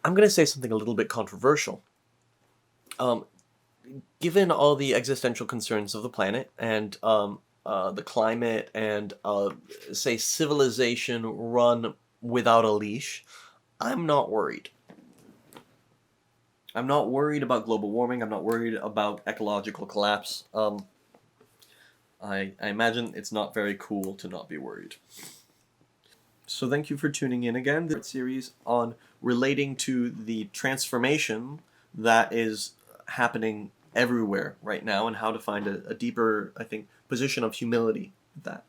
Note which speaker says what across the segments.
Speaker 1: I'm going to say something a little bit controversial. Um, Given all the existential concerns of the planet and the climate and, say, civilization run without a leash, I'm not worried. I'm not worried about global warming. I'm not worried about ecological collapse. I imagine it's not very cool to not be worried. So thank you for tuning in again. This series on relating to the transformation that is happening everywhere right now and how to find a deeper, I think, position of humility with that.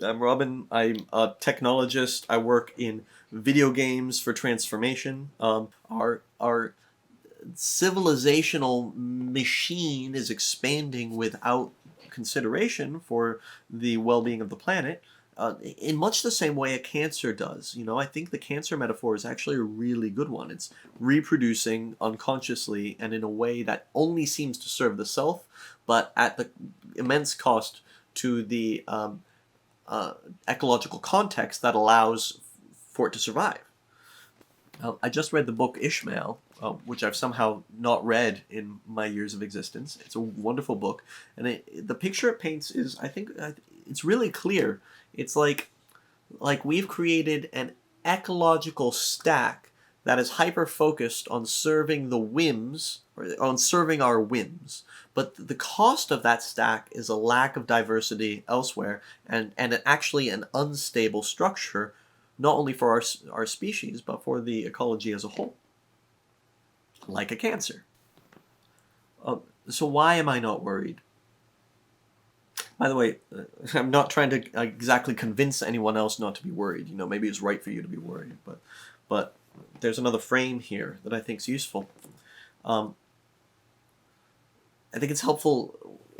Speaker 1: I'm Robin. I'm a technologist. I work in video games for transformation. Our civilizational machine is expanding without consideration for the well-being of the planet, in much the same way a cancer does. I think the cancer metaphor is actually a really good one. It's reproducing unconsciously and in a way that only seems to serve the self, but at the immense cost to the ecological context that allows for it to survive. I just read the book Ishmael, which I've somehow not read in my years of existence. It's a wonderful book, and the picture it paints is, I think, it's really clear. It's like we've created an ecological stack that is hyper-focused on serving the whims, or on serving our whims. But the cost of that stack is a lack of diversity elsewhere, and actually an unstable structure, not only for our species, but for the ecology as a whole. Like a cancer. So why am I not worried? By the way, I'm not trying to exactly convince anyone else not to be worried. Maybe it's right for you to be worried, but there's another frame here that I think is useful. I think it's helpful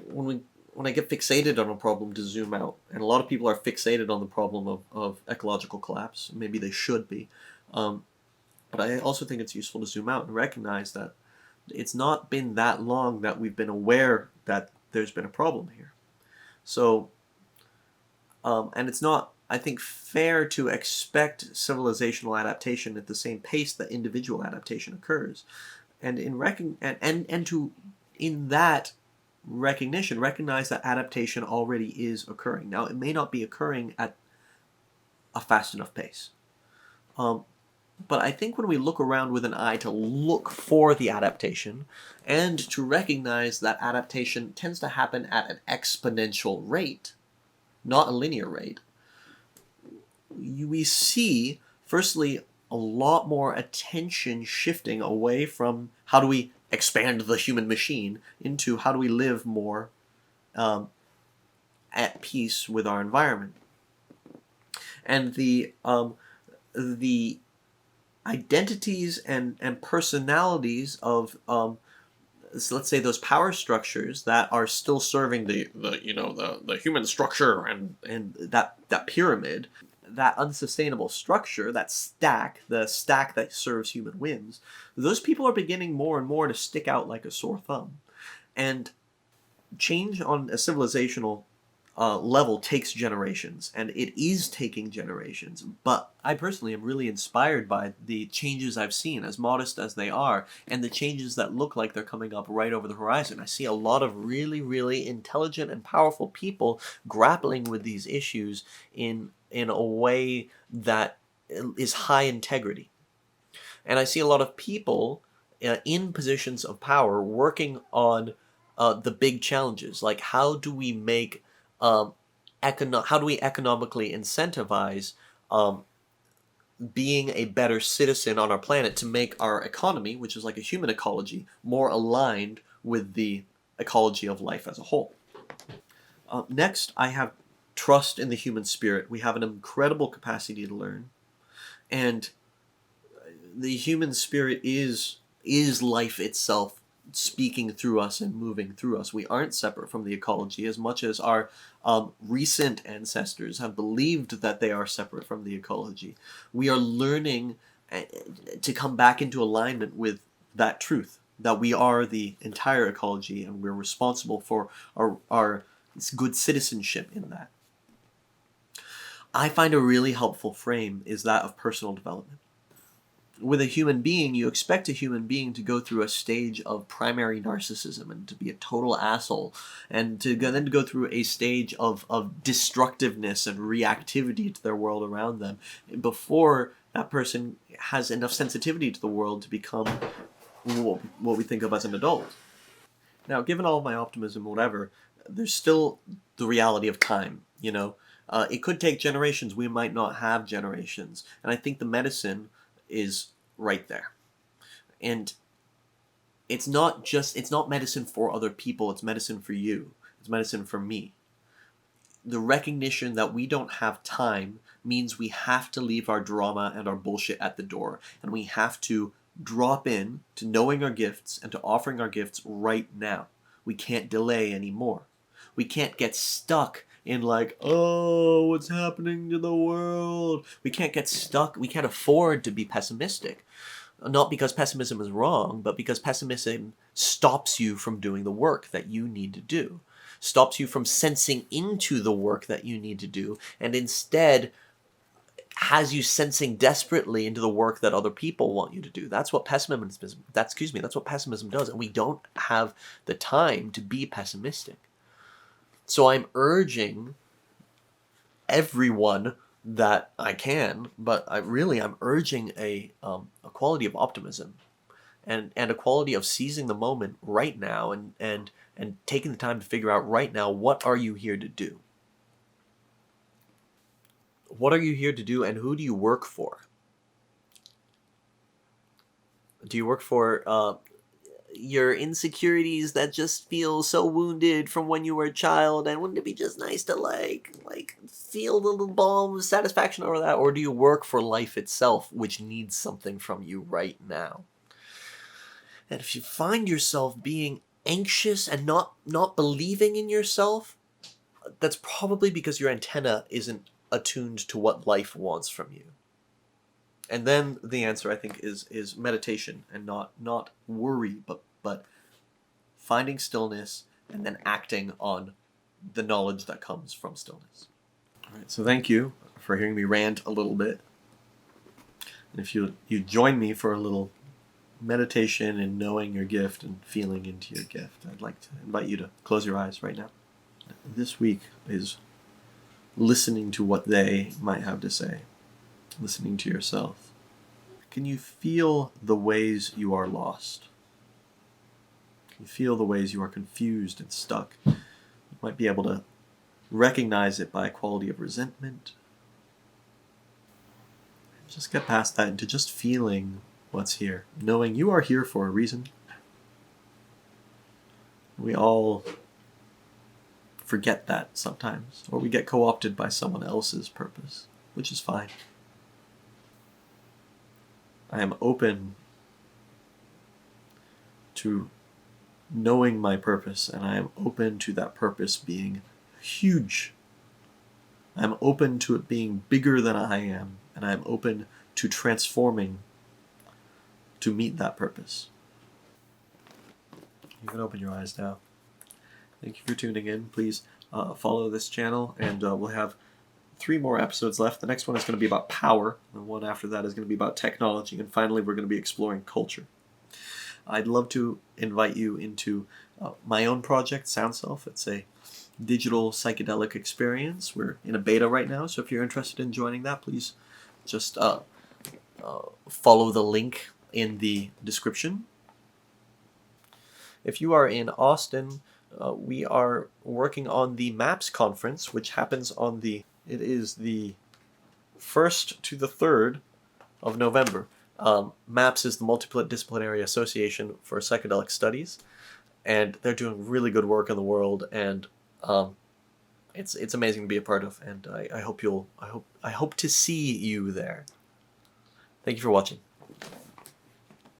Speaker 1: when I get fixated on a problem to zoom out. And a lot of people are fixated on the problem of ecological collapse. Maybe they should be. But I also think it's useful to zoom out and recognize that it's not been that long that we've been aware that there's been a problem here. So, and it's not, I think, fair to expect civilizational adaptation at the same pace that individual adaptation occurs. And in that recognition, recognize that adaptation already is occurring. Now, it may not be occurring at a fast enough pace. But I think when we look around with an eye to look for the adaptation and to recognize that adaptation tends to happen at an exponential rate, not a linear rate, we see, firstly, a lot more attention shifting away from how do we expand the human machine into how do we live more at peace with our environment. And the identities and personalities of so let's say those power structures that are still serving the human structure and that pyramid, that unsustainable structure, that stack, the stack that serves human whims, those people are beginning more and more to stick out like a sore thumb. And change on a civilizational level takes generations, and it is taking generations. But I personally am really inspired by the changes I've seen, as modest as they are, and the changes that look like they're coming up right over the horizon. I see a lot of really, really intelligent and powerful people grappling with these issues in a way that is high integrity. And I see a lot of people in positions of power working on the big challenges, like how do we make how do we economically incentivize being a better citizen on our planet to make our economy, which is like a human ecology, more aligned with the ecology of life as a whole. Next, I have trust in the human spirit. We have an incredible capacity to learn, and the human spirit is life itself, speaking through us and moving through us. We aren't separate from the ecology as much as our recent ancestors have believed that they are separate from the ecology. We are learning to come back into alignment with that truth, that we are the entire ecology and we're responsible for our good citizenship in that. I find a really helpful frame is that of personal development. with a human being, you expect a human being to go through a stage of primary narcissism and to be a total asshole, and then to go through a stage of destructiveness and reactivity to their world around them before that person has enough sensitivity to the world to become what we think of as an adult. Now, given all of my optimism, whatever, there's still the reality of time, you know? It could take generations. We might not have generations. And I think the medicine is right there. And it's not medicine for other people, it's medicine for you. It's medicine for me. The recognition that we don't have time means we have to leave our drama and our bullshit at the door. And we have to drop in to knowing our gifts and to offering our gifts right now. We can't delay anymore. We can't get stuck in like, oh, what's happening to the world? We can't get stuck. We can't afford to be pessimistic. Not because pessimism is wrong, but because pessimism stops you from doing the work that you need to do. Stops you from sensing into the work that you need to do, and instead has you sensing desperately into the work that other people want you to do. That's what that's what pessimism does, and we don't have the time to be pessimistic. So I'm urging everyone that I can, but I'm urging a quality of optimism and a quality of seizing the moment right now and taking the time to figure out right now, what are you here to do? What are you here to do, and who do you work for? Do you work for your insecurities that just feel so wounded from when you were a child, and wouldn't it be just nice to like feel the little balm of satisfaction over that? Or do you work for life itself, which needs something from you right now? And if you find yourself being anxious and not believing in yourself, that's probably because your antenna isn't attuned to what life wants from you. And then the answer, I think, is meditation, and not worry, but finding stillness and then acting on the knowledge that comes from stillness. All right, so thank you for hearing me rant a little bit. And if you join me for a little meditation and knowing your gift and feeling into your gift, I'd like to invite you to close your eyes right now. This week is listening to what they might have to say, listening to yourself. Can you feel the ways you are lost? Can you feel the ways you are confused and stuck? You might be able to recognize it by a quality of resentment. Just get past that into just feeling what's here, knowing you are here for a reason. We all forget that sometimes, or we get co-opted by someone else's purpose, which is fine. I am open to knowing my purpose, and I am open to that purpose being huge. I am open to it being bigger than I am, and I am open to transforming to meet that purpose. You can open your eyes now. Thank you for tuning in. Please follow this channel, and we'll have 3 more episodes left. The next one is going to be about power. The one after that is going to be about technology. And finally, we're going to be exploring culture. I'd love to invite you into my own project, Sound Self. It's a digital psychedelic experience. We're in a beta right now, so if you're interested in joining that, please just follow the link in the description. If you are in Austin, we are working on the MAPS conference, which happens on the 1st to the 3rd of November. MAPS is the Multidisciplinary Association for Psychedelic Studies, and they're doing really good work in the world, and it's amazing to be a part of, and I hope to see you there. Thank you for watching.